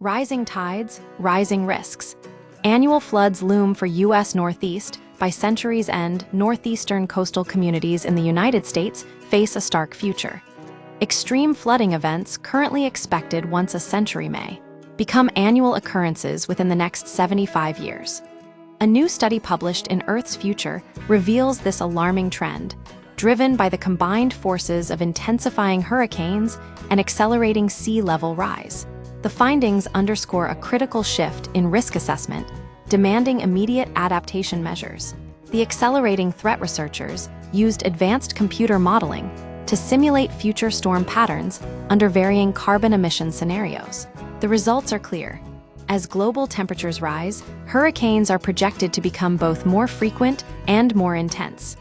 Rising tides, rising risks. Annual floods loom for U.S. Northeast. By century's end, northeastern coastal communities in the United States face a stark future. Extreme flooding events, currently expected once a century, may become annual occurrences within the next 75 years. A new study published in Earth's Future reveals this alarming trend, driven by the combined forces of intensifying hurricanes and accelerating sea level rise. The findings underscore a critical shift in risk assessment, demanding immediate adaptation measures. The accelerating threat researchers used advanced computer modeling to simulate future storm patterns under varying carbon emission scenarios. The results are clear. As global temperatures rise, hurricanes are projected to become both more frequent and more intense.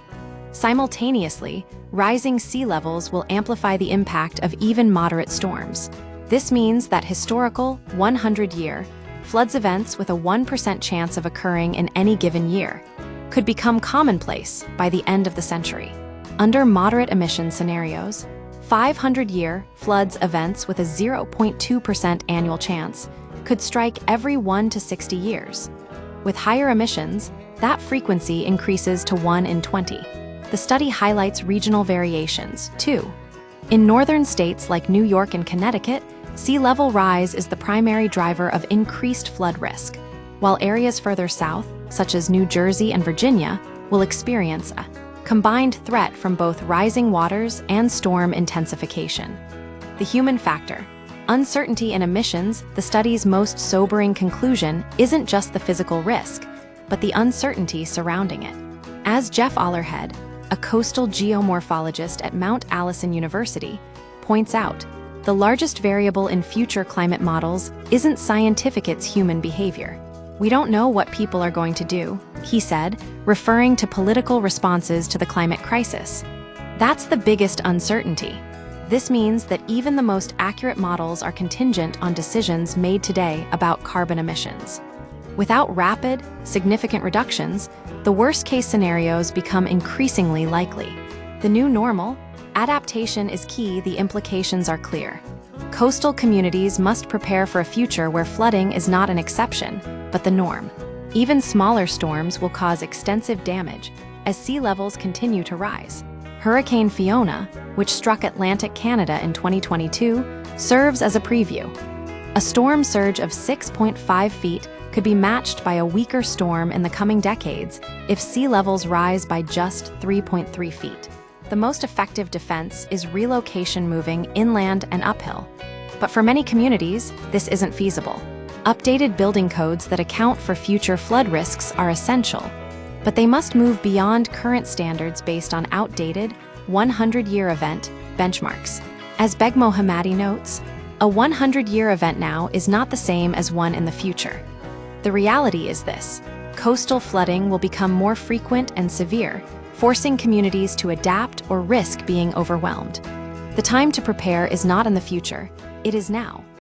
Simultaneously, rising sea levels will amplify the impact of even moderate storms. This means that historical 100-year floods events with a 1% chance of occurring in any given year could become commonplace by the end of the century. Under moderate emission scenarios, 500-year floods events with a 0.2% annual chance could strike every 1 to 60 years. With higher emissions, that frequency increases to 1 in 20. The study highlights regional variations, too. In northern states like New York and Connecticut, sea level rise is the primary driver of increased flood risk, while areas further south, such as New Jersey and Virginia, will experience a combined threat from both rising waters and storm intensification. The human factor. Uncertainty in emissions, the study's most sobering conclusion, isn't just the physical risk, but the uncertainty surrounding it. As Jeff Ollerhead, a coastal geomorphologist at Mount Allison University, points out, the largest variable in future climate models isn't scientific, it's human behavior. We don't know what people are going to do, he said, referring to political responses to the climate crisis. That's the biggest uncertainty. This means that even the most accurate models are contingent on decisions made today about carbon emissions. Without rapid, significant reductions, the worst-case scenarios become increasingly likely. The new normal? Adaptation is key, the implications are clear. Coastal communities must prepare for a future where flooding is not an exception, but the norm. Even smaller storms will cause extensive damage as sea levels continue to rise. Hurricane Fiona, which struck Atlantic Canada in 2022, serves as a preview. A storm surge of 6.5 feet could be matched by a weaker storm in the coming decades if sea levels rise by just 3.3 feet. The most effective defense is relocation, moving inland and uphill. But for many communities, this isn't feasible. Updated building codes that account for future flood risks are essential, but they must move beyond current standards based on outdated 100-year event benchmarks. As Beg Mohammadi notes, a 100-year event now is not the same as one in the future. The reality is this: coastal flooding will become more frequent and severe, forcing communities to adapt or risk being overwhelmed. The time to prepare is not in the future, it is now.